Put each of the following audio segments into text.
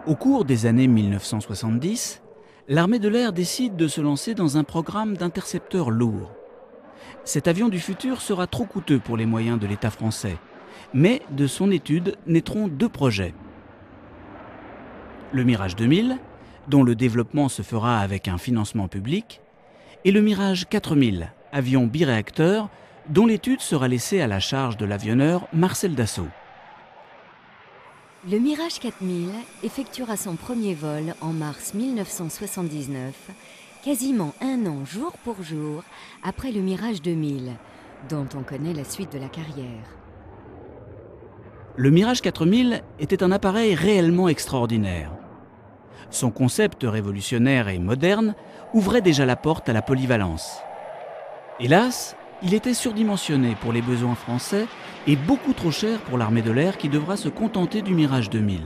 Au cours des années 1970, l'armée de l'air décide de se lancer dans un programme d'intercepteurs lourds. Cet avion du futur sera trop coûteux pour les moyens de l'État français, mais de son étude naîtront deux projets. Le Mirage 2000, dont le développement se fera avec un financement public, et le Mirage 4000, avion biréacteur, dont l'étude sera laissée à la charge de l'avionneur Marcel Dassault. Le Mirage 4000 effectuera son premier vol en mars 1979, quasiment un an jour pour jour après le Mirage 2000, dont on connaît la suite de la carrière. Le Mirage 4000 était un appareil réellement extraordinaire. Son concept révolutionnaire et moderne ouvrait déjà la porte à la polyvalence. Hélas, il était surdimensionné pour les besoins français et beaucoup trop cher pour l'armée de l'air qui devra se contenter du Mirage 2000.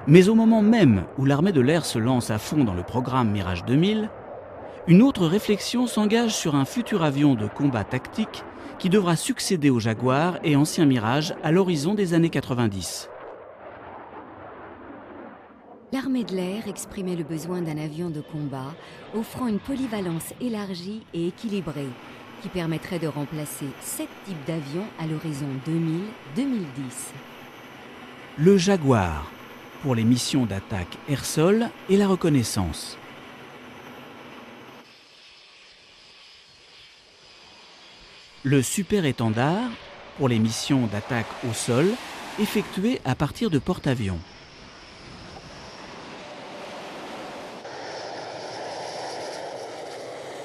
Mais au moment même où l'armée de l'air se lance à fond dans le programme Mirage 2000, une autre réflexion s'engage sur un futur avion de combat tactique qui devra succéder au Jaguar et ancien Mirage à l'horizon des années 90. L'armée de l'air exprimait le besoin d'un avion de combat offrant une polyvalence élargie et équilibrée qui permettrait de remplacer 7 types d'avions à l'horizon 2000-2010. Le Jaguar, pour les missions d'attaque air-sol et la reconnaissance. Le Super Étendard, pour les missions d'attaque au sol effectuées à partir de porte-avions.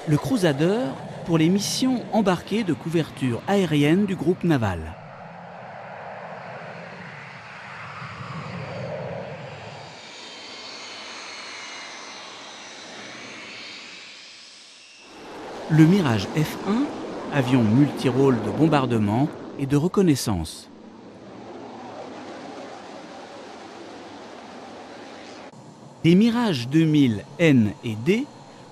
Le Crusader, pour les missions embarquées de couverture aérienne du groupe naval. Le Mirage F1, avion multirôle de bombardement et de reconnaissance. Les Mirage 2000 N et D,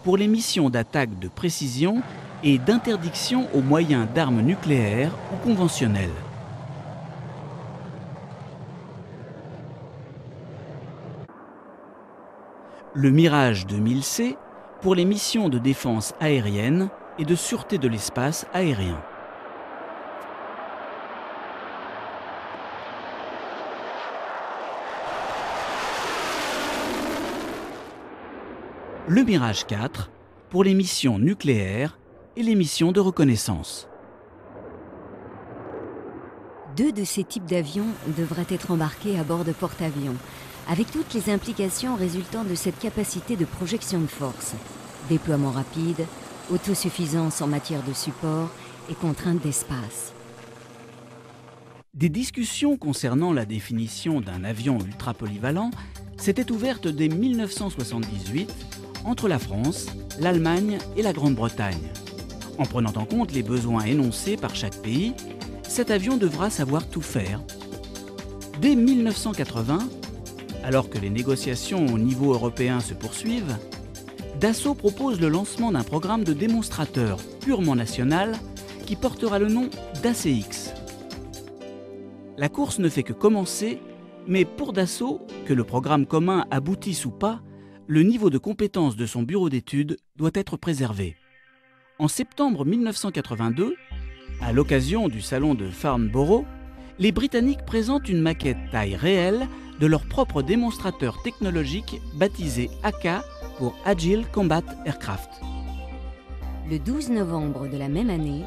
pour les missions d'attaque de précision et d'interdiction aux moyens d'armes nucléaires ou conventionnelles. Le Mirage 2000C, pour les missions de défense aérienne et de sûreté de l'espace aérien. Le Mirage 4, pour les missions nucléaires et les missions de reconnaissance. Deux de ces types d'avions devraient être embarqués à bord de porte-avions, avec toutes les implications résultant de cette capacité de projection de force, déploiement rapide, autosuffisance en matière de support et contraintes d'espace. Des discussions concernant la définition d'un avion ultra polyvalent s'étaient ouvertes dès 1978 entre la France, l'Allemagne et la Grande-Bretagne. En prenant en compte les besoins énoncés par chaque pays, cet avion devra savoir tout faire. Dès 1980, alors que les négociations au niveau européen se poursuivent, Dassault propose le lancement d'un programme de démonstrateur purement national qui portera le nom d'ACX. La course ne fait que commencer, mais pour Dassault, que le programme commun aboutisse ou pas, le niveau de compétence de son bureau d'études doit être préservé. En septembre 1982, à l'occasion du salon de Farnborough, les Britanniques présentent une maquette taille réelle de leur propre démonstrateur technologique baptisé AK pour Agile Combat Aircraft. Le 12 novembre de la même année,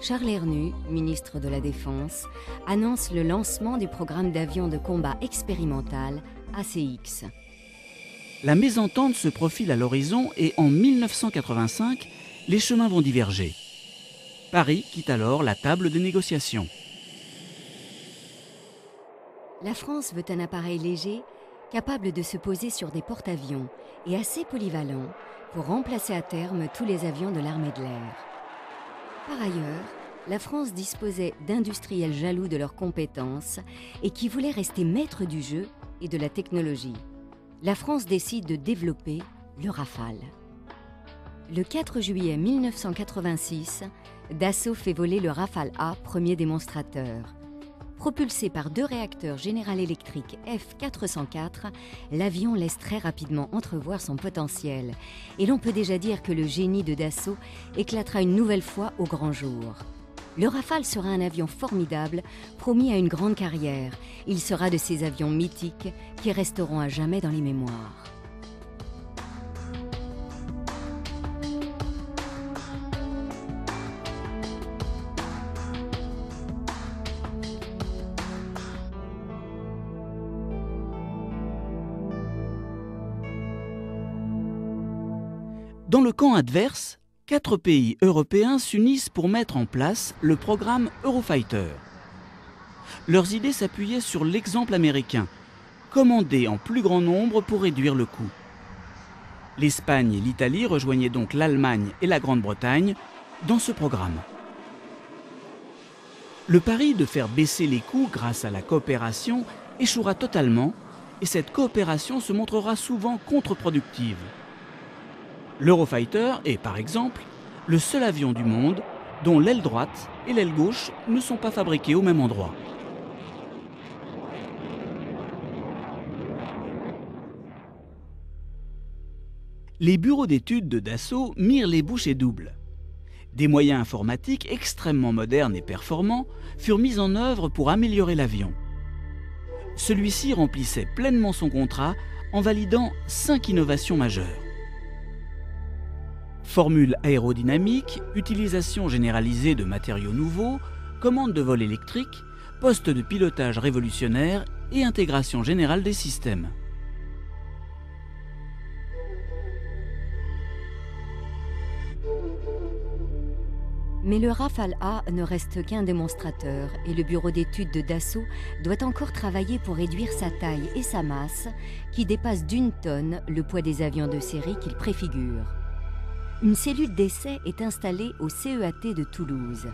Charles Hernu, ministre de la Défense, annonce le lancement du programme d'avions de combat expérimental ACX. La mésentente se profile à l'horizon et en 1985, les chemins vont diverger. Paris quitte alors la table des négociations. La France veut un appareil léger, capable de se poser sur des porte-avions et assez polyvalent pour remplacer à terme tous les avions de l'armée de l'air. Par ailleurs, la France disposait d'industriels jaloux de leurs compétences et qui voulaient rester maîtres du jeu et de la technologie. La France décide de développer le Rafale. Le 4 juillet 1986, Dassault fait voler le Rafale A, premier démonstrateur. Propulsé par 2 réacteurs General Electric F404, l'avion laisse très rapidement entrevoir son potentiel. Et l'on peut déjà dire que le génie de Dassault éclatera une nouvelle fois au grand jour. Le Rafale sera un avion formidable, promis à une grande carrière. Il sera de ces avions mythiques qui resteront à jamais dans les mémoires. Dans le camp adverse, 4 pays européens s'unissent pour mettre en place le programme Eurofighter. Leurs idées s'appuyaient sur l'exemple américain, commandé en plus grand nombre pour réduire le coût. L'Espagne et l'Italie rejoignaient donc l'Allemagne et la Grande-Bretagne dans ce programme. Le pari de faire baisser les coûts grâce à la coopération échouera totalement et cette coopération se montrera souvent contre-productive. L'Eurofighter est, par exemple, le seul avion du monde dont l'aile droite et l'aile gauche ne sont pas fabriquées au même endroit. Les bureaux d'études de Dassault mirent les bouchées doubles. Des moyens informatiques extrêmement modernes et performants furent mis en œuvre pour améliorer l'avion. Celui-ci remplissait pleinement son contrat en validant 5 innovations majeures. Formule aérodynamique, utilisation généralisée de matériaux nouveaux, commande de vol électrique, poste de pilotage révolutionnaire et intégration générale des systèmes. Mais le Rafale A ne reste qu'un démonstrateur et le bureau d'études de Dassault doit encore travailler pour réduire sa taille et sa masse qui dépassent d'1 tonne le poids des avions de série qu'il préfigure. Une cellule d'essai est installée au CEAT de Toulouse.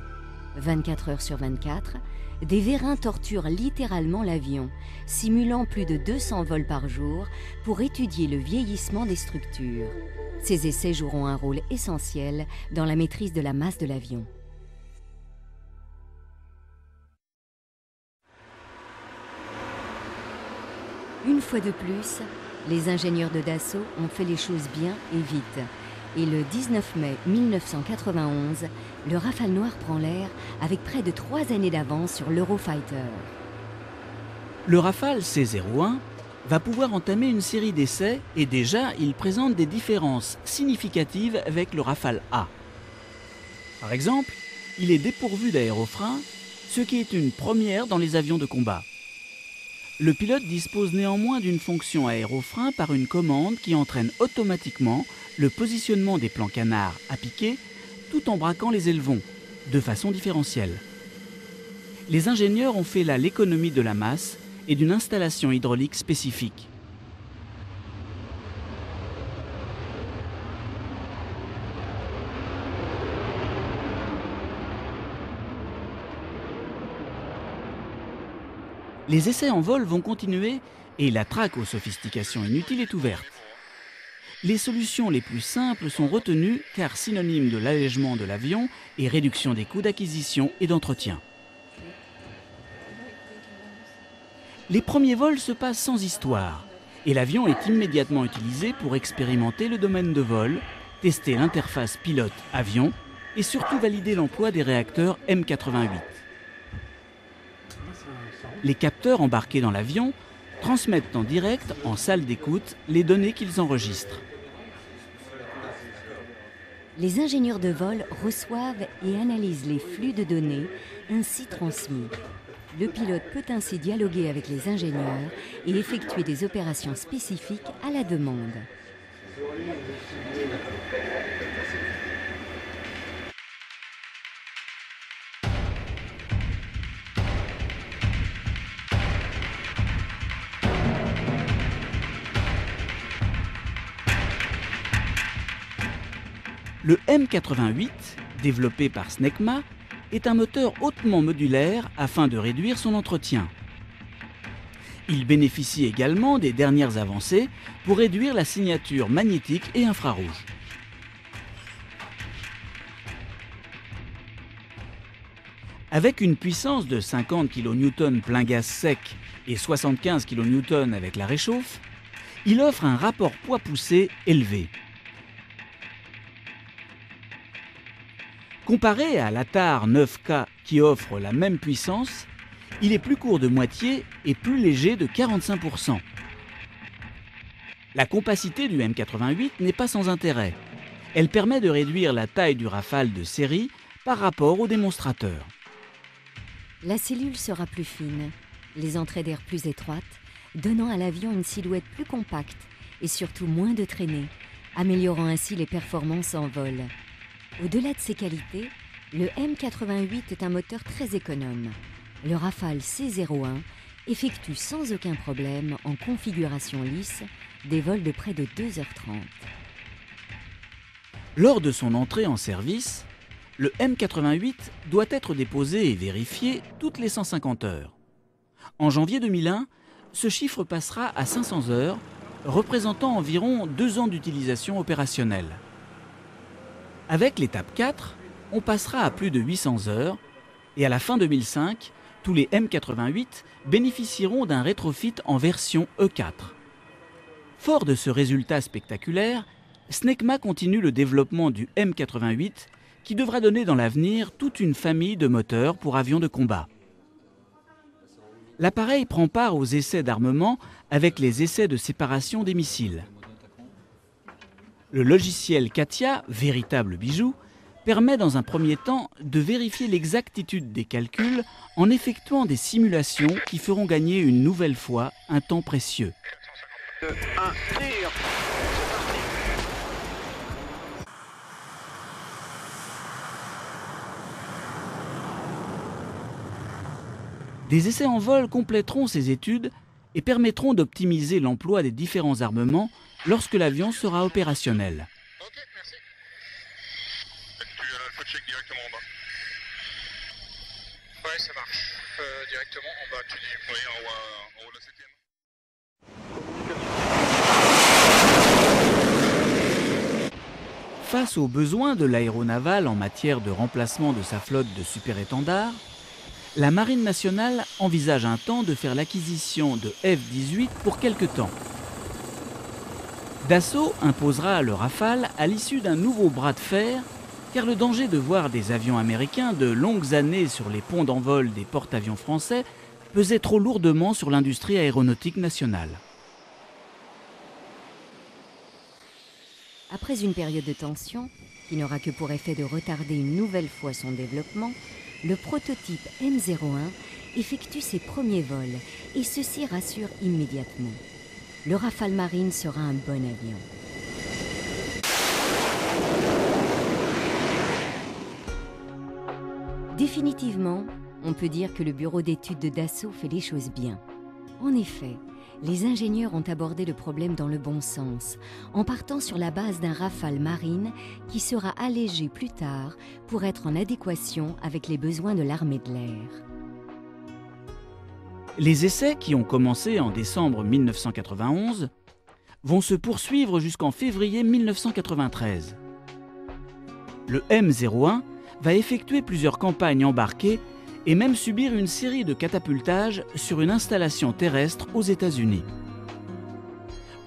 24 heures sur 24, des vérins torturent littéralement l'avion, simulant plus de 200 vols par jour pour étudier le vieillissement des structures. Ces essais joueront un rôle essentiel dans la maîtrise de la masse de l'avion. Une fois de plus, les ingénieurs de Dassault ont fait les choses bien et vite. Et le 19 mai 1991, le Rafale noir prend l'air avec près de 3 années d'avance sur l'Eurofighter. Le Rafale C-01 va pouvoir entamer une série d'essais et déjà il présente des différences significatives avec le Rafale A. Par exemple, il est dépourvu d'aérofrein, ce qui est une première dans les avions de combat. Le pilote dispose néanmoins d'une fonction aérofrein par une commande qui entraîne automatiquement le positionnement des plans canards à piquer tout en braquant les ailerons, de façon différentielle. Les ingénieurs ont fait là l'économie de la masse et d'une installation hydraulique spécifique. Les essais en vol vont continuer et la traque aux sophistications inutiles est ouverte. Les solutions les plus simples sont retenues car synonymes de l'allègement de l'avion et réduction des coûts d'acquisition et d'entretien. Les premiers vols se passent sans histoire et l'avion est immédiatement utilisé pour expérimenter le domaine de vol, tester l'interface pilote-avion et surtout valider l'emploi des réacteurs M88. Les capteurs embarqués dans l'avion transmettent en direct, en salle d'écoute, les données qu'ils enregistrent. Les ingénieurs de vol reçoivent et analysent les flux de données ainsi transmis. Le pilote peut ainsi dialoguer avec les ingénieurs et effectuer des opérations spécifiques à la demande. Le M88, développé par Snecma, est un moteur hautement modulaire afin de réduire son entretien. Il bénéficie également des dernières avancées pour réduire la signature magnétique et infrarouge. Avec une puissance de 50 kN plein gaz sec et 75 kN avec la réchauffe, il offre un rapport poids-poussée élevé. Comparé à l'Atar 9K qui offre la même puissance, il est plus court de moitié et plus léger de 45%. La compacité du M88 n'est pas sans intérêt. Elle permet de réduire la taille du Rafale de série par rapport au démonstrateur. La cellule sera plus fine, les entrées d'air plus étroites, donnant à l'avion une silhouette plus compacte et surtout moins de traînées, améliorant ainsi les performances en vol. Au-delà de ces qualités, le M88 est un moteur très économe. Le Rafale C01 effectue sans aucun problème, en configuration lisse, des vols de près de 2h30. Lors de son entrée en service, le M88 doit être déposé et vérifié toutes les 150 heures. En janvier 2001, ce chiffre passera à 500 heures, représentant environ 2 ans d'utilisation opérationnelle. Avec l'étape 4, on passera à plus de 800 heures et à la fin 2005, tous les M88 bénéficieront d'un rétrofit en version E4. Fort de ce résultat spectaculaire, Snecma continue le développement du M88 qui devra donner dans l'avenir toute une famille de moteurs pour avions de combat. L'appareil prend part aux essais d'armement avec les essais de séparation des missiles. Le logiciel CATIA, véritable bijou, permet dans un premier temps de vérifier l'exactitude des calculs en effectuant des simulations qui feront gagner une nouvelle fois un temps précieux. Des essais en vol compléteront ces études et permettront d'optimiser l'emploi des différents armements lorsque l'avion sera opérationnel. Ok, merci. Tu as l'alpha check directement en bas. Ouais, ça marche. Directement en bas, tu dis oui, en haut de la 7e. Face aux besoins de l'aéronaval en matière de remplacement de sa flotte de super-étendards, la Marine nationale envisage un temps de faire l'acquisition de F-18 pour quelque temps. Dassault imposera le Rafale à l'issue d'un nouveau bras de fer, car le danger de voir des avions américains de longues années sur les ponts d'envol des porte-avions français pesait trop lourdement sur l'industrie aéronautique nationale. Après une période de tension, qui n'aura que pour effet de retarder une nouvelle fois son développement, le prototype M01 effectue ses premiers vols et ceci rassure immédiatement. Le Rafale Marine sera un bon avion. Définitivement, on peut dire que le bureau d'études de Dassault fait les choses bien. En effet, les ingénieurs ont abordé le problème dans le bon sens, en partant sur la base d'un Rafale Marine qui sera allégé plus tard pour être en adéquation avec les besoins de l'armée de l'air. Les essais, qui ont commencé en décembre 1991, vont se poursuivre jusqu'en février 1993. Le M01 va effectuer plusieurs campagnes embarquées et même subir une série de catapultages sur une installation terrestre aux États-Unis.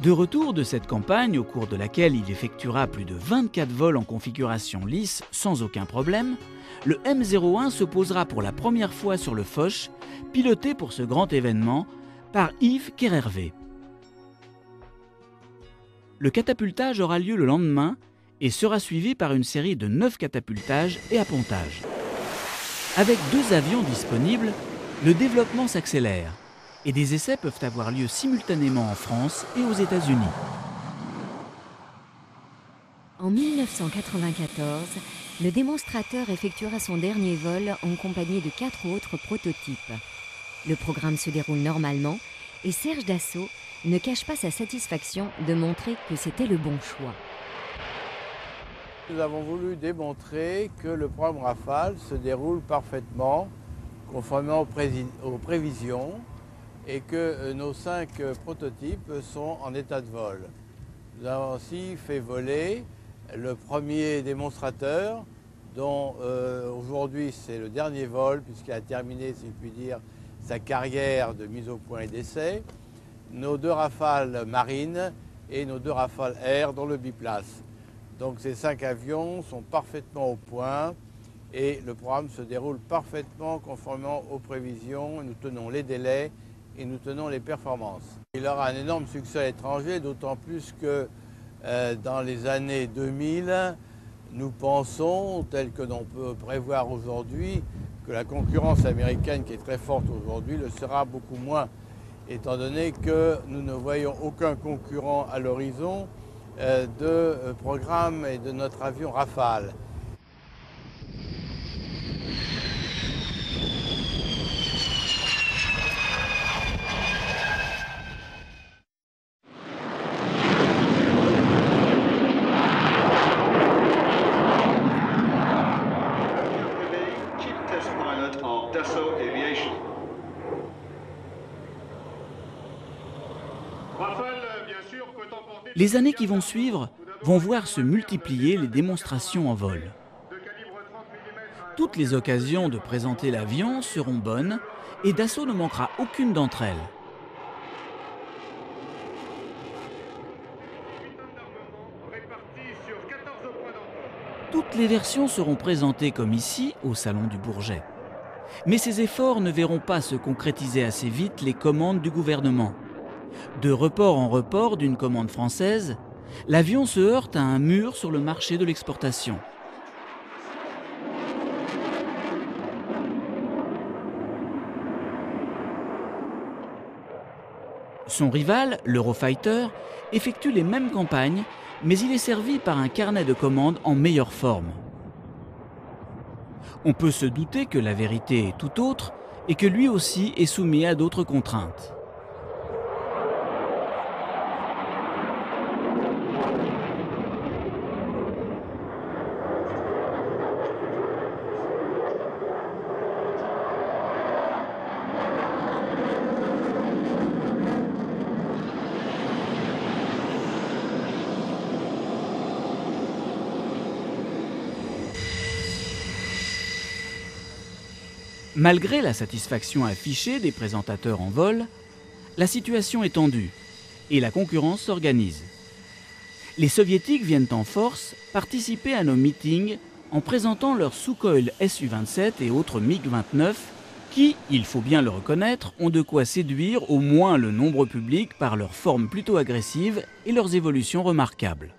De retour de cette campagne, au cours de laquelle il effectuera plus de 24 vols en configuration lisse sans aucun problème, le M01 se posera pour la première fois sur le Foch, piloté pour ce grand événement par Yves Kerhervé. Le catapultage aura lieu le lendemain et sera suivi par une série de 9 catapultages et appontages. Avec 2 avions disponibles, le développement s'accélère et des essais peuvent avoir lieu simultanément en France et aux États-Unis. En 1994, le démonstrateur effectuera son dernier vol en compagnie de 4 autres prototypes. Le programme se déroule normalement et Serge Dassault ne cache pas sa satisfaction de montrer que c'était le bon choix. Nous avons voulu démontrer que le programme Rafale se déroule parfaitement, conformément aux prévisions, et que nos 5 prototypes sont en état de vol. Nous avons aussi fait voler le premier démonstrateur dont aujourd'hui c'est le dernier vol, puisqu'il a terminé, si je puis dire, sa carrière de mise au point et d'essai, nos 2 Rafales marines et nos 2 Rafales air dans le biplace. Donc ces 5 avions sont parfaitement au point et le programme se déroule parfaitement conformément aux prévisions. Nous tenons les délais et nous tenons les performances. Il aura un énorme succès à l'étranger, d'autant plus que dans les années 2000, nous pensons, tel que l'on peut prévoir aujourd'hui, que la concurrence américaine, qui est très forte aujourd'hui, le sera beaucoup moins, étant donné que nous ne voyons aucun concurrent à l'horizon de programme et de notre avion Rafale. Les années qui vont suivre vont voir se multiplier les démonstrations en vol. Toutes les occasions de présenter l'avion seront bonnes et Dassault ne manquera aucune d'entre elles. Toutes les versions seront présentées comme ici, au Salon du Bourget. Mais ces efforts ne verront pas se concrétiser assez vite les commandes du gouvernement. De report en report d'une commande française, l'avion se heurte à un mur sur le marché de l'exportation. Son rival, l'Eurofighter, effectue les mêmes campagnes, mais il est servi par un carnet de commandes en meilleure forme. On peut se douter que la vérité est tout autre et que lui aussi est soumis à d'autres contraintes. Malgré la satisfaction affichée des présentateurs en vol, la situation est tendue et la concurrence s'organise. Les soviétiques viennent en force participer à nos meetings en présentant leurs Sukhoi Su-27 et autres MiG-29 qui, il faut bien le reconnaître, ont de quoi séduire au moins le nombre public par leur forme plutôt agressive et leurs évolutions remarquables.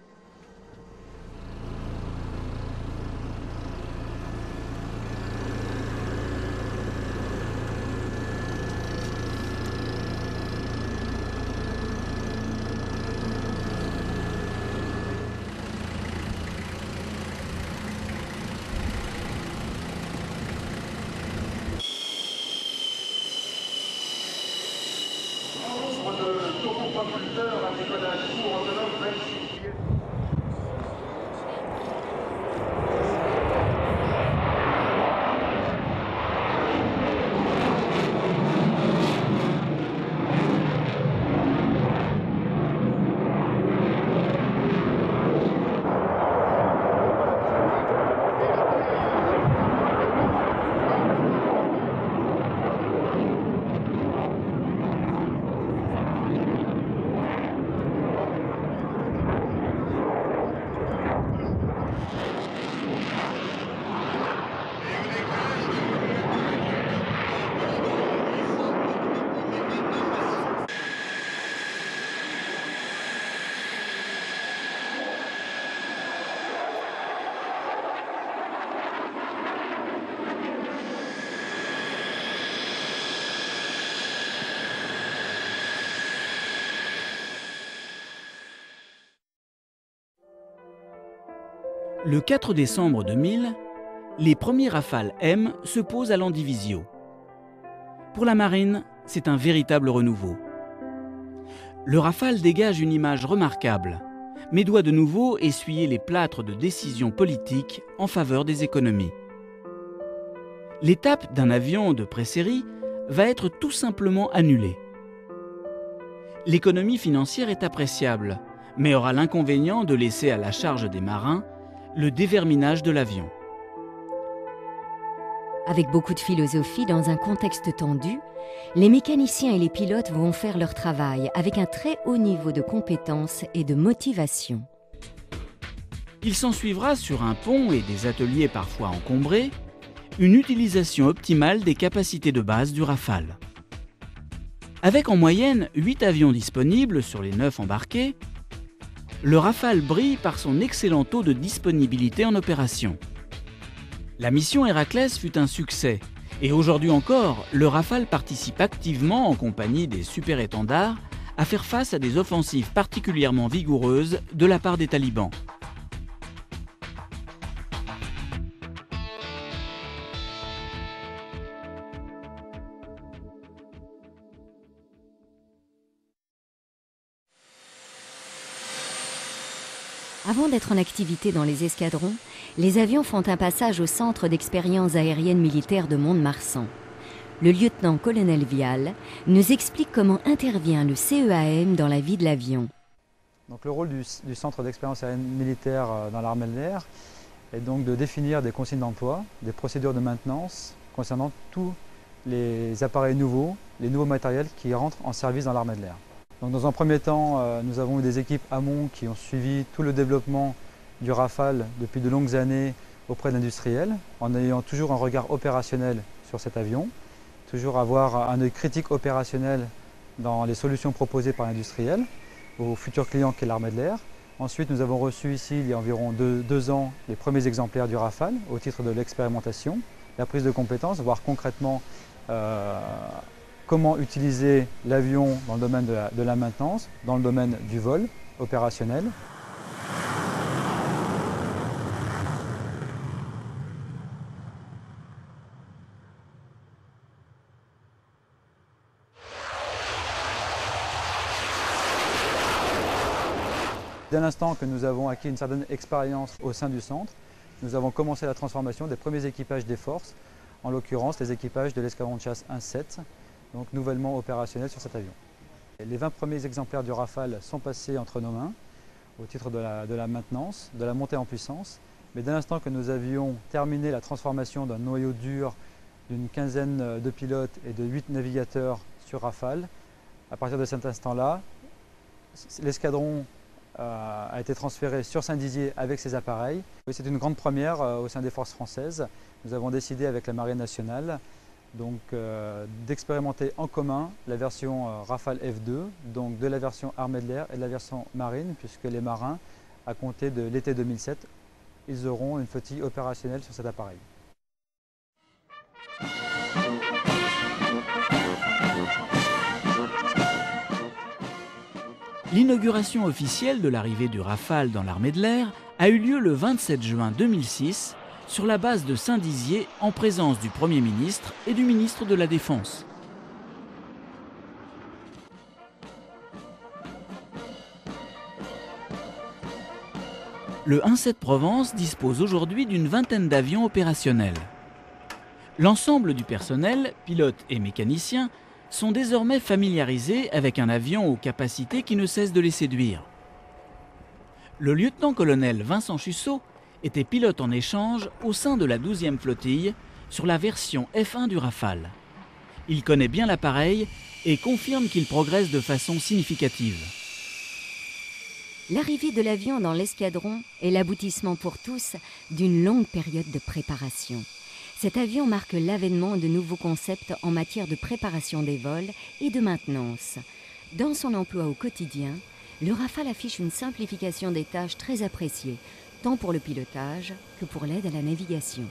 Le 4 décembre 2000, les premiers Rafales M se posent à Landivisiau. Pour la marine, c'est un véritable renouveau. Le Rafale dégage une image remarquable, mais doit de nouveau essuyer les plâtres de décisions politiques en faveur des économies. L'étape d'un avion de pré-série va être tout simplement annulée. L'économie financière est appréciable, mais aura l'inconvénient de laisser à la charge des marins le déverminage de l'avion. Avec beaucoup de philosophie dans un contexte tendu, les mécaniciens et les pilotes vont faire leur travail avec un très haut niveau de compétence et de motivation. Il s'ensuivra sur un pont et des ateliers parfois encombrés, une utilisation optimale des capacités de base du Rafale. Avec en moyenne 8 avions disponibles sur les 9 embarqués, le Rafale brille par son excellent taux de disponibilité en opération. La mission Héraclès fut un succès et aujourd'hui encore, le Rafale participe activement en compagnie des super-étendards à faire face à des offensives particulièrement vigoureuses de la part des talibans. Avant d'être en activité dans les escadrons, les avions font un passage au Centre d'expérience aérienne militaire de Mont-de-Marsan. Le lieutenant-colonel Vial nous explique comment intervient le CEAM dans la vie de l'avion. Donc, le rôle du Centre d'expérience aérienne militaire dans l'armée de l'air est donc de définir des consignes d'emploi, des procédures de maintenance concernant tous les appareils nouveaux, les nouveaux matériels qui rentrent en service dans l'armée de l'air. Donc, dans un premier temps, nous avons eu des équipes amont qui ont suivi tout le développement du Rafale depuis de longues années auprès d'industriels, en ayant toujours un regard opérationnel sur cet avion, toujours avoir un œil critique opérationnel dans les solutions proposées par l'industriel aux futurs clients qu'est l'armée de l'air. Ensuite, nous avons reçu ici, il y a environ deux ans, les premiers exemplaires du Rafale au titre de l'expérimentation, la prise de compétences, voir concrètement comment utiliser l'avion dans le domaine de la maintenance, dans le domaine du vol opérationnel. Dès l'instant que nous avons acquis une certaine expérience au sein du centre, nous avons commencé la transformation des premiers équipages des forces, en l'occurrence les équipages de l'escadron de chasse 1-7, donc nouvellement opérationnel sur cet avion. Les 20 premiers exemplaires du Rafale sont passés entre nos mains au titre de la maintenance, de la montée en puissance. Mais dès l'instant que nous avions terminé la transformation d'un noyau dur d'une quinzaine de pilotes et de 8 navigateurs sur Rafale, à partir de cet instant-là, l'escadron a été transféré sur Saint-Dizier avec ses appareils. C'est une grande première au sein des forces françaises. Nous avons décidé avec la Marine nationale d'expérimenter en commun la version Rafale F2, donc de la version armée de l'air et de la version marine, puisque les marins, à compter de l'été 2007, ils auront une flottille opérationnelle sur cet appareil. L'inauguration officielle de l'arrivée du Rafale dans l'armée de l'air a eu lieu le 27 juin 2006 sur la base de Saint-Dizier en présence du Premier ministre et du ministre de la Défense. Le 1-7 Provence dispose aujourd'hui d'une vingtaine d'avions opérationnels. L'ensemble du personnel, pilotes et mécaniciens, sont désormais familiarisés avec un avion aux capacités qui ne cessent de les séduire. Le lieutenant-colonel Vincent Chussot était pilote en échange au sein de la 12e flottille sur la version F1 du Rafale. Il connaît bien l'appareil et confirme qu'il progresse de façon significative. L'arrivée de l'avion dans l'escadron est l'aboutissement pour tous d'une longue période de préparation. Cet avion marque l'avènement de nouveaux concepts en matière de préparation des vols et de maintenance. Dans son emploi au quotidien, le Rafale affiche une simplification des tâches très appréciée, tant pour le pilotage que pour l'aide à la navigation.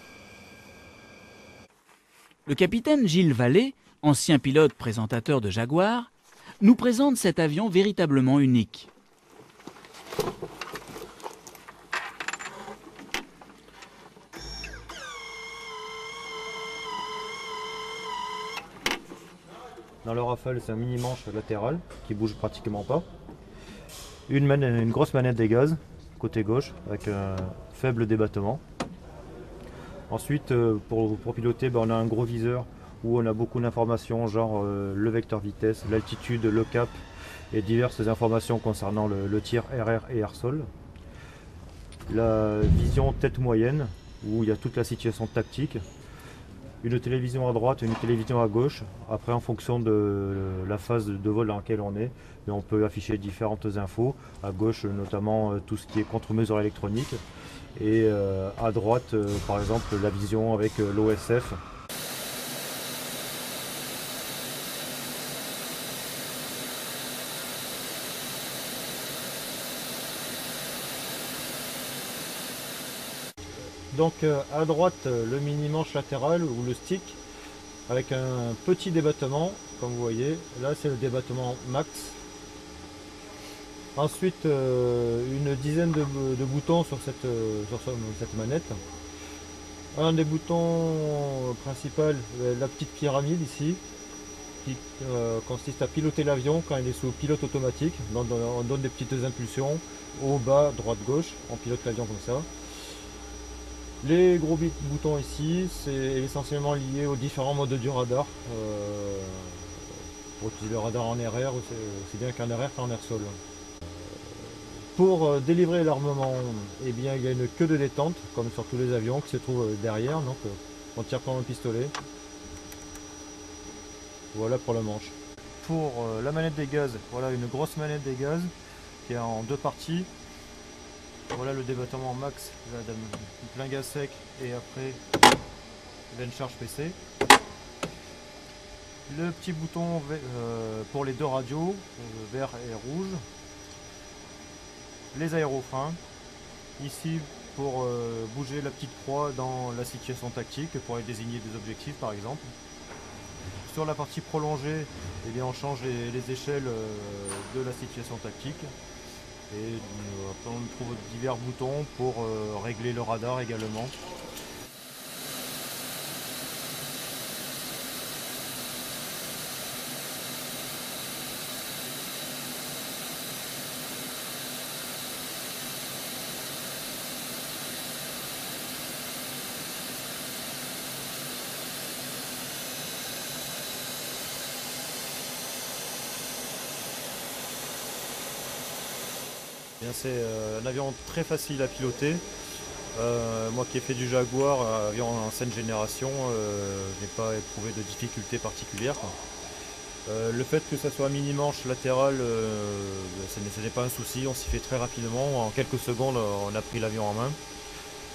Le capitaine Gilles Vallée, ancien pilote présentateur de Jaguar, nous présente cet avion véritablement unique. Dans le Rafale, c'est un mini-manche latéral qui bouge pratiquement pas. Une grosse manette des gaz, côté gauche, avec un faible débattement. Ensuite, pour piloter, on a un gros viseur où on a beaucoup d'informations, genre le vecteur vitesse, l'altitude, le cap et diverses informations concernant le tir RR et air-sol. La vision tête moyenne, où il y a toute la situation tactique. une télévision à droite et une télévision à gauche. Après, en fonction de la phase de vol dans laquelle on est, on peut afficher différentes infos. À gauche, notamment tout ce qui est contre-mesure électronique. Et à droite, par exemple, la vision avec l'OSF. Donc à droite, le mini-manche latéral ou le stick avec un petit débattement, comme vous voyez. Là, c'est le débattement max. Ensuite, une dizaine de boutons sur cette manette. Un des boutons principaux, la petite pyramide ici, qui consiste à piloter l'avion quand il est sous pilote automatique. On donne des petites impulsions, haut, bas, droite, gauche, on pilote l'avion comme ça. Les gros boutons ici, c'est essentiellement lié aux différents modes du radar. Pour utiliser le radar en air-air, c'est bien qu'en air-air qu'en air-sol. Pour délivrer l'armement, eh bien, il y a une queue de détente, comme sur tous les avions, qui se trouve derrière. Donc on tire comme un pistolet. Voilà pour la manche. Pour la manette des gaz, voilà une grosse manette des gaz qui est en deux parties. Voilà le débattement max, plein gaz sec et après une charge PC. Le petit bouton pour les deux radios, vert et rouge. Les aérofreins. Ici pour bouger la petite croix dans la situation tactique, pour aller désigner des objectifs par exemple. Sur la partie prolongée, eh bien, on change les échelles de la situation tactique. Et après on trouve divers boutons pour régler le radar également. C'est un avion très facile à piloter. Moi qui ai fait du Jaguar, avion ancienne génération, je n'ai pas éprouvé de difficultés particulières. Le fait que ça soit un mini-manche latéral, ce n'est pas un souci, on s'y fait très rapidement. En quelques secondes, on a pris l'avion en main.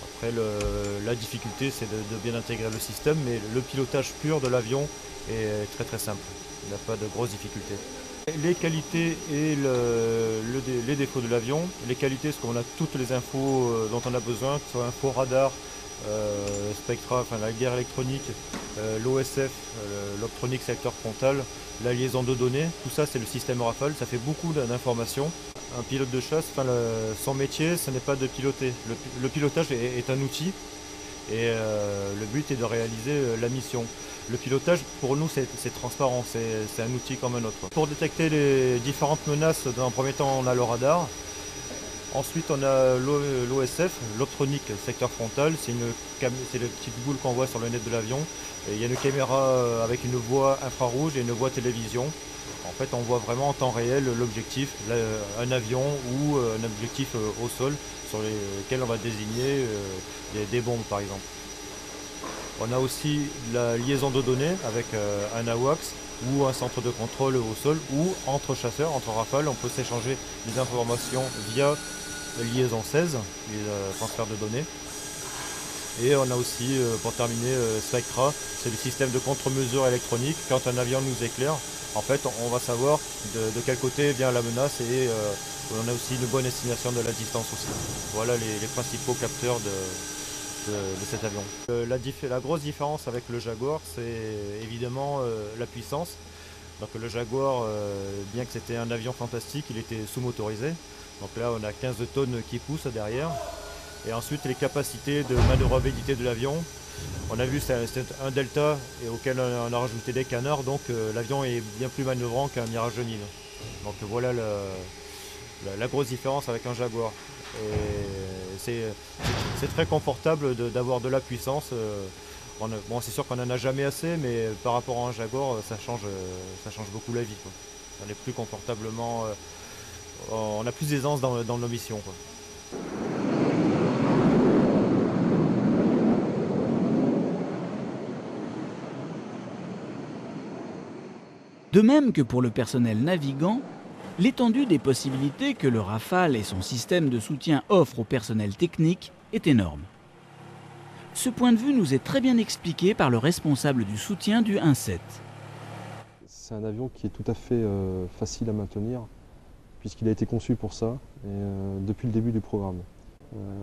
Après, la difficulté, c'est de bien intégrer le système, mais le pilotage pur de l'avion est très très simple. Il n'y a pas de grosses difficultés. Les qualités et les défauts de l'avion. Les qualités, c'est qu'on a toutes les infos dont on a besoin, que ce soit info radar, spectra, enfin la guerre électronique, l'OSF, l'optronique secteur frontal, la liaison de données. Tout ça, c'est le système Rafale. Ça fait beaucoup d'informations. Un pilote de chasse, son métier, ce n'est pas de piloter. Le pilotage est un outil et le but est de réaliser la mission. Le pilotage, pour nous, c'est transparent, c'est un outil comme un autre. Pour détecter les différentes menaces, dans un premier temps, on a le radar. Ensuite, on a l'OSF, l'optronique secteur frontal. C'est les petites boules qu'on voit sur le net de l'avion. Il y a une caméra avec une voie infrarouge et une voie télévision. En fait, on voit vraiment en temps réel l'objectif, un avion ou un objectif au sol sur lesquels on va désigner des bombes, par exemple. On a aussi la liaison de données avec un AWACS ou un centre de contrôle au sol ou entre chasseurs, entre rafales, on peut s'échanger des informations via liaison 16, les transferts de données. Et on a aussi, pour terminer, Spectra, c'est le système de contre-mesure électronique. Quand un avion nous éclaire, en fait, on va savoir de quel côté vient la menace et on a aussi une bonne estimation de la distance aussi. Voilà les principaux capteurs de cet avion. La grosse différence avec le Jaguar, c'est évidemment la puissance. Donc le Jaguar, bien que c'était un avion fantastique, il était sous-motorisé. Donc là on a 15 tonnes qui poussent derrière. Et ensuite les capacités de manœuvrabilité de l'avion. On a vu c'est un Delta et auquel on a rajouté des canards, donc l'avion est bien plus manœuvrant qu'un Mirage 2000. Donc voilà la grosse différence avec un Jaguar. C'est très confortable d'avoir de la puissance. Bon, c'est sûr qu'on n'en a jamais assez, mais par rapport à un Jaguar, ça change beaucoup la vie, quoi. On est plus confortablement, on a plus d'aisance dans nos missions, quoi. De même que pour le personnel navigant, l'étendue des possibilités que le Rafale et son système de soutien offrent au personnel technique est énorme. Ce point de vue nous est très bien expliqué par le responsable du soutien du 1-7. C'est un avion qui est tout à fait facile à maintenir, puisqu'il a été conçu pour ça depuis le début du programme.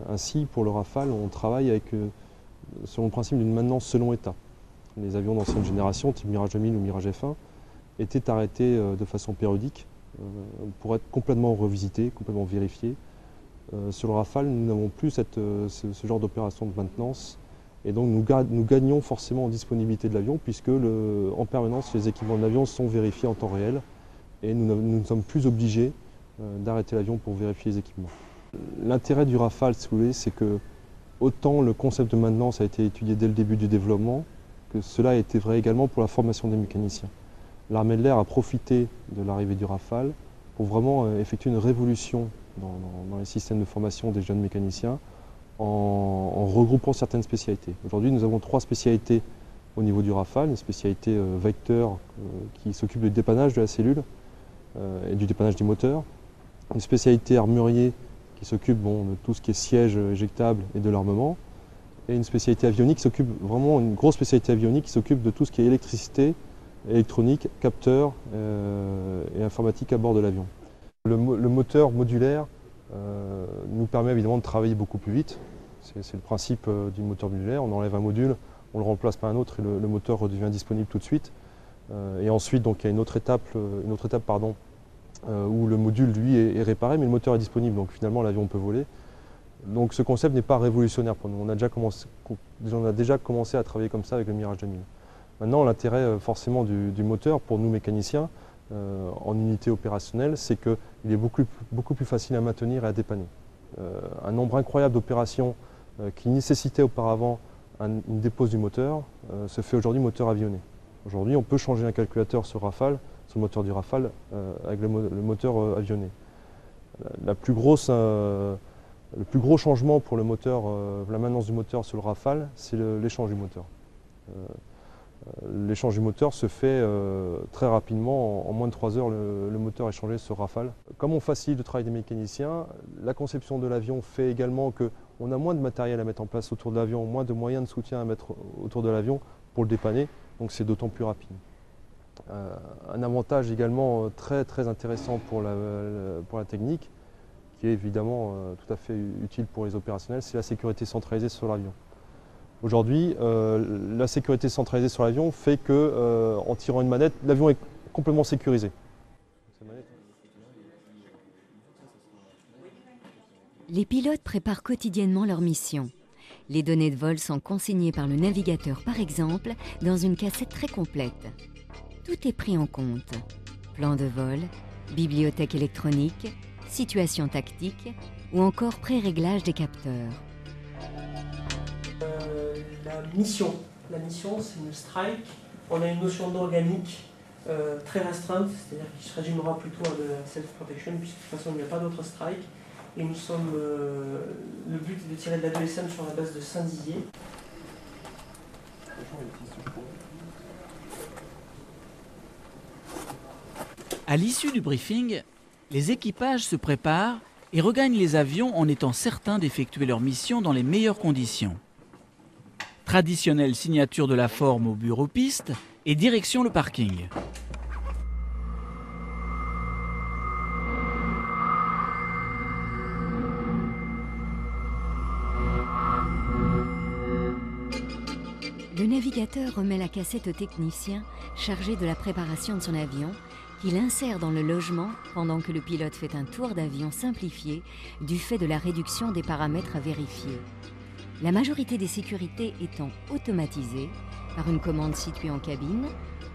Ainsi, pour le Rafale, on travaille selon le principe d'une maintenance selon état. Les avions d'ancienne génération, type Mirage 2000 ou Mirage F1, étaient arrêtés de façon périodique pour être complètement revisités, complètement vérifiés. Sur le Rafale, nous n'avons plus ce genre d'opération de maintenance et donc nous gagnons forcément en disponibilité de l'avion puisque en permanence les équipements de l'avion sont vérifiés en temps réel et nous ne sommes plus obligés d'arrêter l'avion pour vérifier les équipements. L'intérêt du Rafale, si vous voulez, c'est que autant le concept de maintenance a été étudié dès le début du développement, que cela a été vrai également pour la formation des mécaniciens. L'armée de l'air a profité de l'arrivée du Rafale pour vraiment effectuer une révolution dans les systèmes de formation des jeunes mécaniciens en regroupant certaines spécialités. Aujourd'hui, nous avons 3 spécialités au niveau du Rafale, une spécialité vecteur qui s'occupe du dépannage de la cellule et du dépannage du moteur, une spécialité armurier qui s'occupe de tout ce qui est siège éjectable et de l'armement, et une spécialité avionique qui s'occupe vraiment, une grosse spécialité avionique qui s'occupe de tout ce qui est électricité, électronique, capteur et informatique à bord de l'avion. Le moteur modulaire nous permet évidemment de travailler beaucoup plus vite. C'est le principe du moteur modulaire. On enlève un module, on le remplace par un autre et le moteur redevient disponible tout de suite. Et ensuite, donc, il y a une autre étape où le module, lui, est réparé, mais le moteur est disponible. Donc finalement, l'avion peut voler. Donc ce concept n'est pas révolutionnaire pour nous. On a déjà commencé à travailler comme ça avec le Mirage 2000. Maintenant, l'intérêt forcément du moteur pour nous mécaniciens, en unité opérationnelle, c'est qu'il est beaucoup plus facile à maintenir et à dépanner. Un nombre incroyable d'opérations qui nécessitaient auparavant une dépose du moteur se fait aujourd'hui moteur avionné. Aujourd'hui, on peut changer un calculateur sur Rafale, sur le moteur du Rafale, avec le moteur avionné. Le plus gros changement pour le moteur, la maintenance du moteur sur le Rafale, c'est l'échange du moteur. L'échange du moteur se fait très rapidement, en moins de 3 heures, le moteur est changé sur Rafale. Comme on facilite le travail des mécaniciens, la conception de l'avion fait également qu'on a moins de matériel à mettre en place autour de l'avion, moins de moyens de soutien à mettre autour de l'avion pour le dépanner, donc c'est d'autant plus rapide. Un avantage également très intéressant pour la technique, qui est évidemment tout à fait utile pour les opérationnels, c'est la sécurité centralisée sur l'avion. Aujourd'hui, la sécurité centralisée sur l'avion fait qu'en tirant une manette, l'avion est complètement sécurisé. Les pilotes préparent quotidiennement leur mission. Les données de vol sont consignées par le navigateur, par exemple, dans une cassette très complète. Tout est pris en compte. Plan de vol, bibliothèque électronique, situation tactique ou encore pré-réglage des capteurs. La mission, c'est une strike. On a une notion d'organique très restreinte, c'est-à-dire qui se résumera plutôt à de la self-protection, puisque de toute façon, il n'y a pas d'autre strike. Et nous sommes. Le but est de tirer de la 2SM sur la base de Saint-Dizier. À l'issue du briefing, les équipages se préparent et regagnent les avions en étant certains d'effectuer leur mission dans les meilleures conditions. Traditionnelle signature de la forme au bureau piste et direction le parking. Le navigateur remet la cassette au technicien chargé de la préparation de son avion, qu'il insère dans le logement pendant que le pilote fait un tour d'avion simplifié du fait de la réduction des paramètres à vérifier. La majorité des sécurités étant automatisées par une commande située en cabine,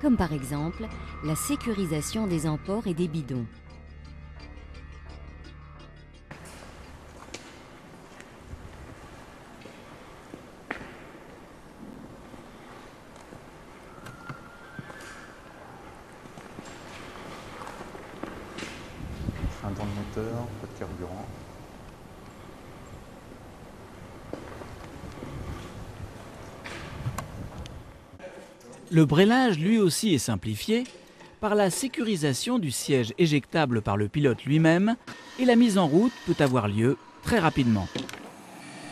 comme par exemple la sécurisation des emports et des bidons. Dans le moteur, pas de carburant. Le brêlage lui aussi est simplifié par la sécurisation du siège éjectable par le pilote lui-même et la mise en route peut avoir lieu très rapidement.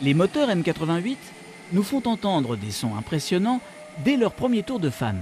Les moteurs M88 nous font entendre des sons impressionnants dès leur premier tour de fan.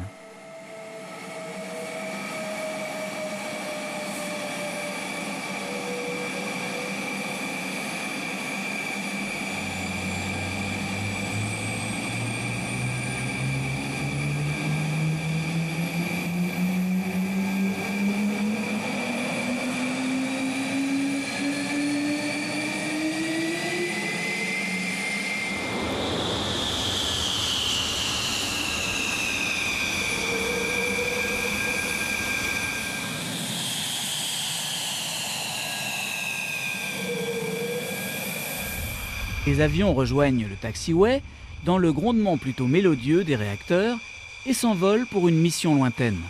Les avions rejoignent le taxiway dans le grondement plutôt mélodieux des réacteurs et s'envolent pour une mission lointaine.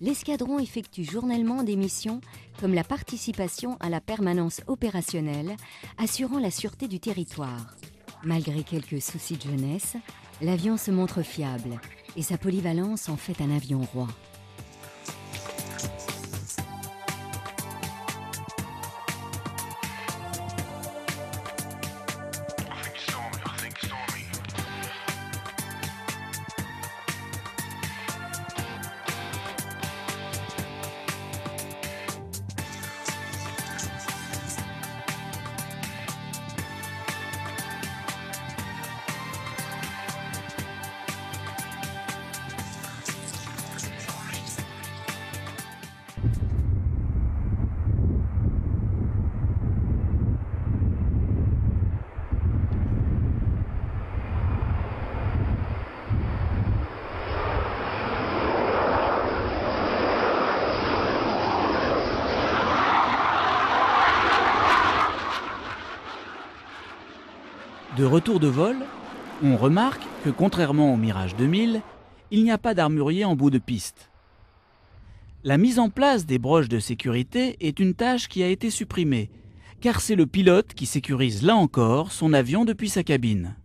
L'escadron effectue journellement des missions comme la participation à la permanence opérationnelle, assurant la sûreté du territoire. Malgré quelques soucis de jeunesse, l'avion se montre fiable et sa polyvalence en fait un avion roi. De retour de vol, on remarque que contrairement au Mirage 2000, il n'y a pas d'armurier en bout de piste. La mise en place des broches de sécurité est une tâche qui a été supprimée, car c'est le pilote qui sécurise là encore son avion depuis sa cabine.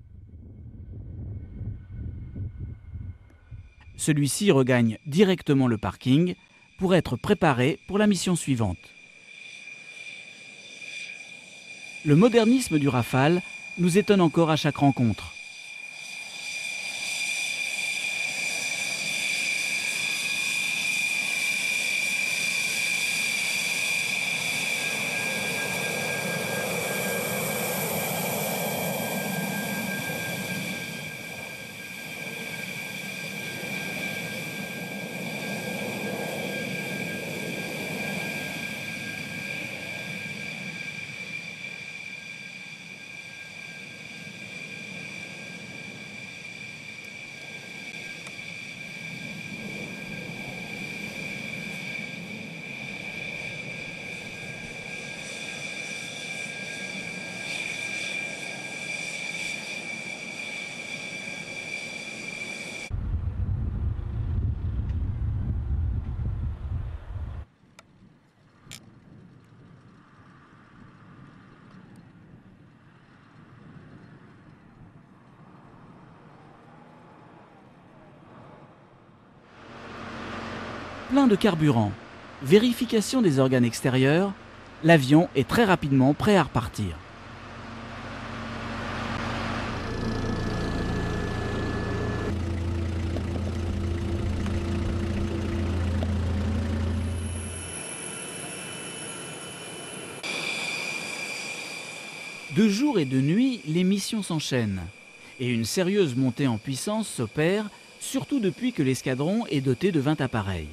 Celui-ci regagne directement le parking pour être préparé pour la mission suivante. Le modernisme du Rafale nous étonne encore à chaque rencontre. Plein de carburant, vérification des organes extérieurs, l'avion est très rapidement prêt à repartir. De jour et de nuit, les missions s'enchaînent. Et une sérieuse montée en puissance s'opère, surtout depuis que l'escadron est doté de 20 appareils.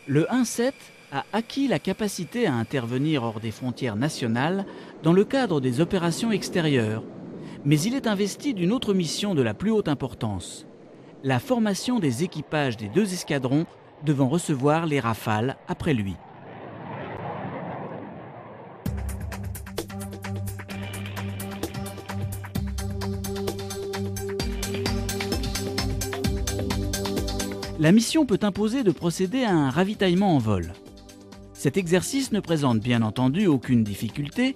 Le 1-7 a acquis la capacité à intervenir hors des frontières nationales dans le cadre des opérations extérieures. Mais il est investi d'une autre mission de la plus haute importance, la formation des équipages des 2 escadrons devant recevoir les Rafales après lui. La mission peut imposer de procéder à un ravitaillement en vol. Cet exercice ne présente bien entendu aucune difficulté,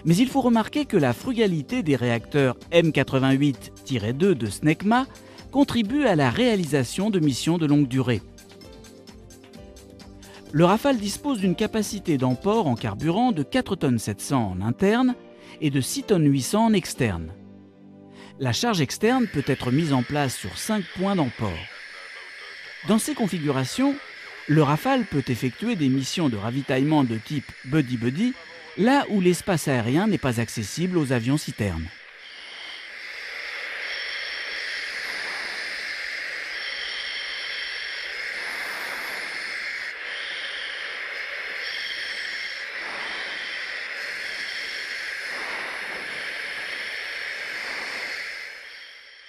mais il faut remarquer que la frugalité des réacteurs M88-2 de Snecma contribue à la réalisation de missions de longue durée. Le Rafale dispose d'une capacité d'emport en carburant de 4,7 tonnes en interne et de 6,8 tonnes en externe. La charge externe peut être mise en place sur 5 points d'emport. Dans ces configurations, le Rafale peut effectuer des missions de ravitaillement de type buddy-buddy, là où l'espace aérien n'est pas accessible aux avions citernes.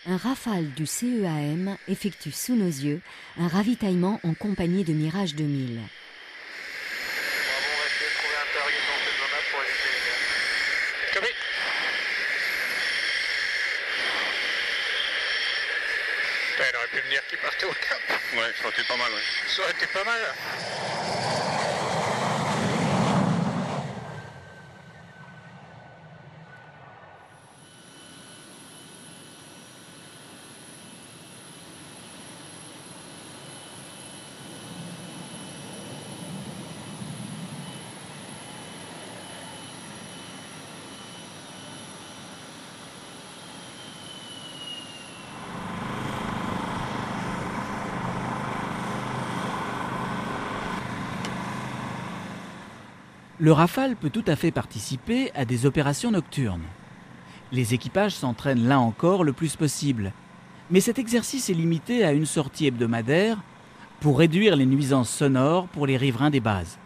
Un Rafale du CEAM effectue sous nos yeux un ravitaillement en compagnie de Mirage 2000. Il aurait pu me dire qu'il partait au cap. Ouais, ça aurait été pas mal, ouais. Ça aurait été pas mal. Le Rafale peut tout à fait participer à des opérations nocturnes. Les équipages s'entraînent là encore le plus possible, mais cet exercice est limité à une sortie hebdomadaire pour réduire les nuisances sonores pour les riverains des bases.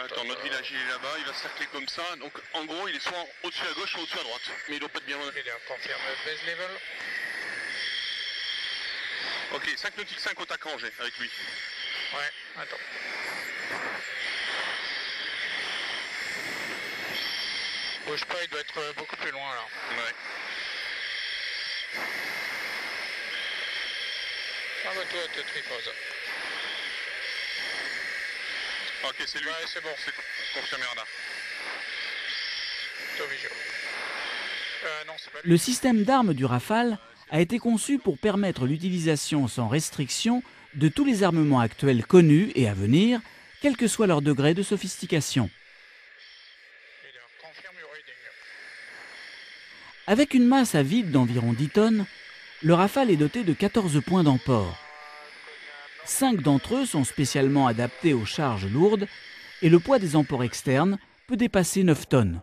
Attends, notre village il est là-bas, il va cercler comme ça, donc en gros il est soit au-dessus à gauche, soit au-dessus à droite, mais il doit pas être bien loin. Confirme base level. Ok, 5 nautiques 5 au tac rangé avec lui. Ouais, attends. Bouge pas, il doit être beaucoup plus loin là. Ouais. Ah bah toi t'es trifose. Ok, c'est lui. Ouais, c'est bon. C'est confirmé radar. Non, c'est pas lui. Le système d'armes du Rafale a été conçu pour permettre l'utilisation sans restriction de tous les armements actuels connus et à venir, quel que soit leur degré de sophistication. Avec une masse à vide d'environ 10 tonnes, le Rafale est doté de 14 points d'emport. 5 d'entre eux sont spécialement adaptés aux charges lourdes et le poids des empores externes peut dépasser 9 tonnes.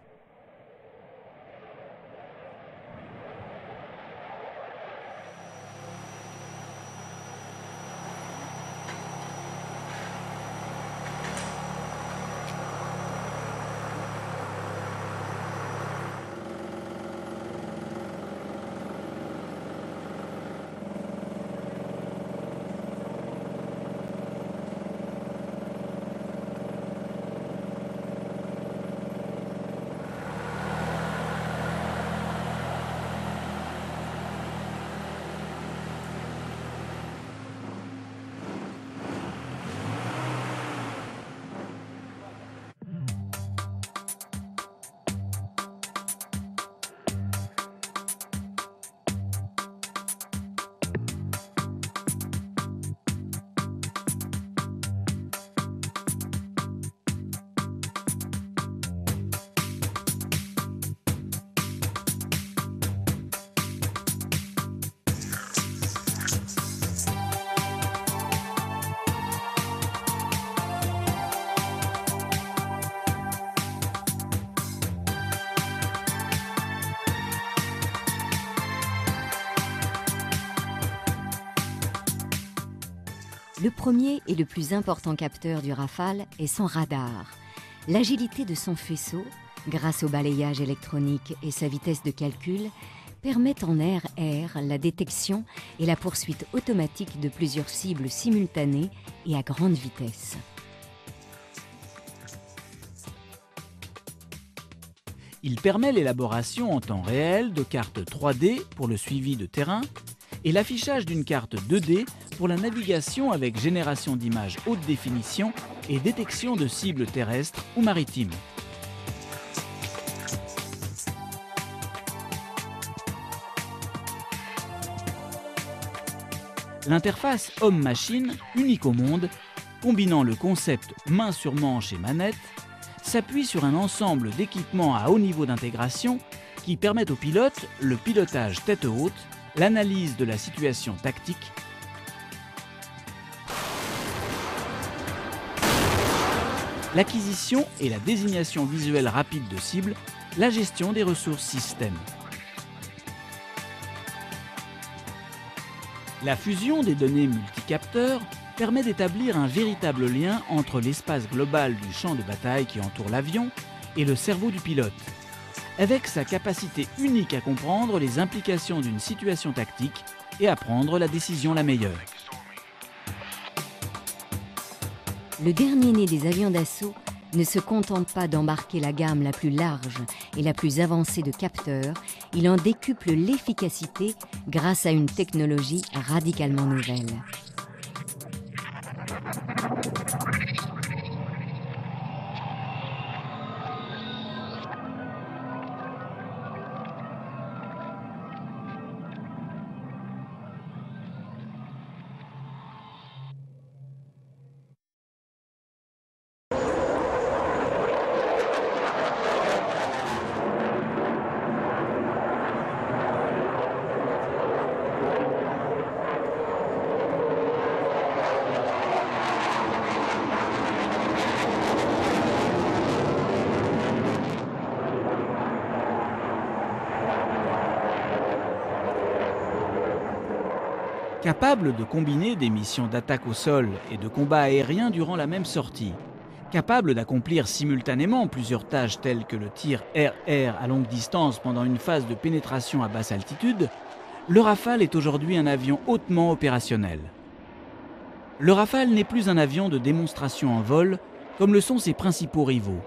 Le premier et le plus important capteur du Rafale est son radar. L'agilité de son faisceau, grâce au balayage électronique et sa vitesse de calcul, permet en air-air la détection et la poursuite automatique de plusieurs cibles simultanées et à grande vitesse. Il permet l'élaboration en temps réel de cartes 3D pour le suivi de terrain et l'affichage d'une carte 2D pour la navigation avec génération d'images haute définition et détection de cibles terrestres ou maritimes. L'interface homme-machine, unique au monde, combinant le concept main sur manche et manette, s'appuie sur un ensemble d'équipements à haut niveau d'intégration qui permettent aux pilotes le pilotage tête haute, l'analyse de la situation tactique, l'acquisition et la désignation visuelle rapide de cibles, la gestion des ressources système. La fusion des données multicapteurs permet d'établir un véritable lien entre l'espace global du champ de bataille qui entoure l'avion et le cerveau du pilote, avec sa capacité unique à comprendre les implications d'une situation tactique et à prendre la décision la meilleure. Le dernier né des avions d'assaut ne se contente pas d'embarquer la gamme la plus large et la plus avancée de capteurs, il en décuple l'efficacité grâce à une technologie radicalement nouvelle. Capable de combiner des missions d'attaque au sol et de combat aérien durant la même sortie, capable d'accomplir simultanément plusieurs tâches telles que le tir air-air à longue distance pendant une phase de pénétration à basse altitude, le Rafale est aujourd'hui un avion hautement opérationnel. Le Rafale n'est plus un avion de démonstration en vol, comme le sont ses principaux rivaux.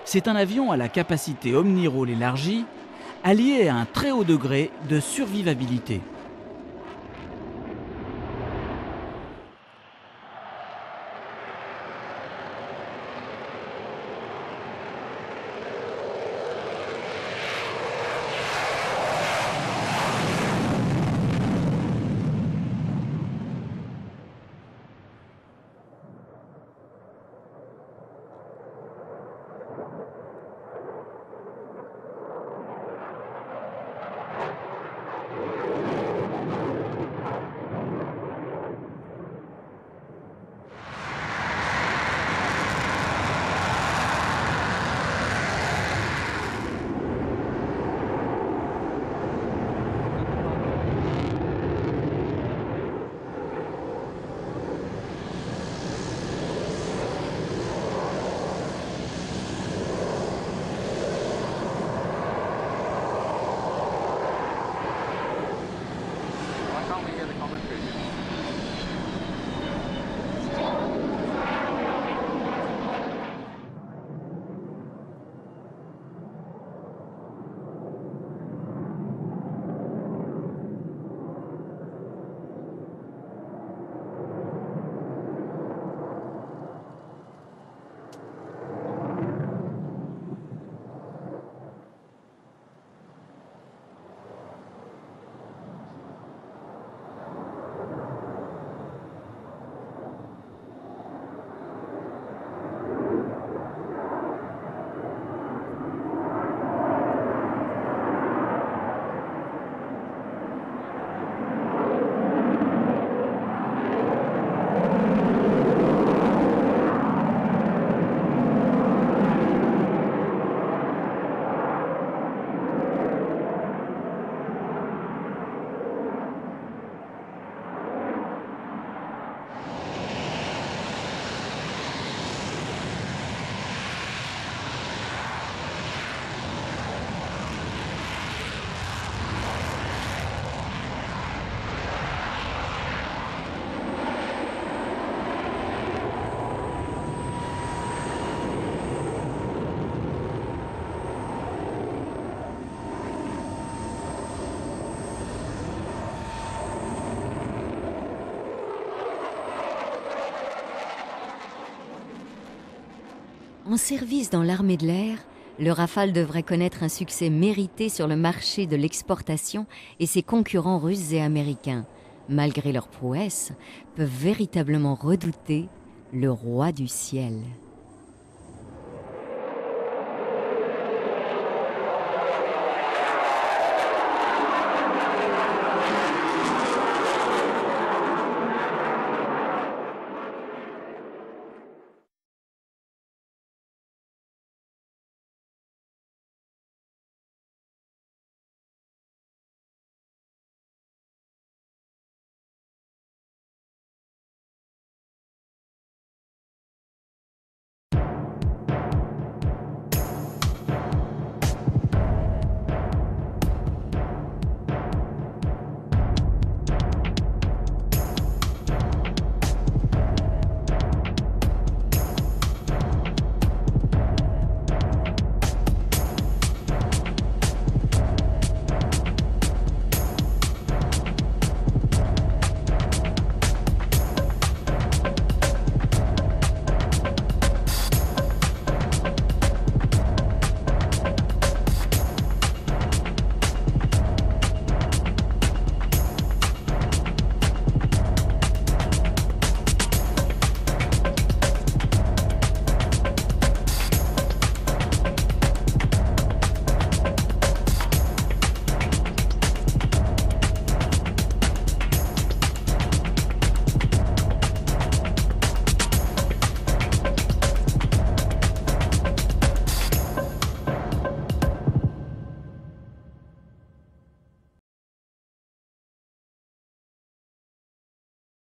C'est un avion à la capacité omnirôle élargie, allié à un très haut degré de survivabilité. En service dans l'armée de l'air, le Rafale devrait connaître un succès mérité sur le marché de l'exportation et ses concurrents russes et américains, malgré leurs prouesses, peuvent véritablement redouter le roi du ciel.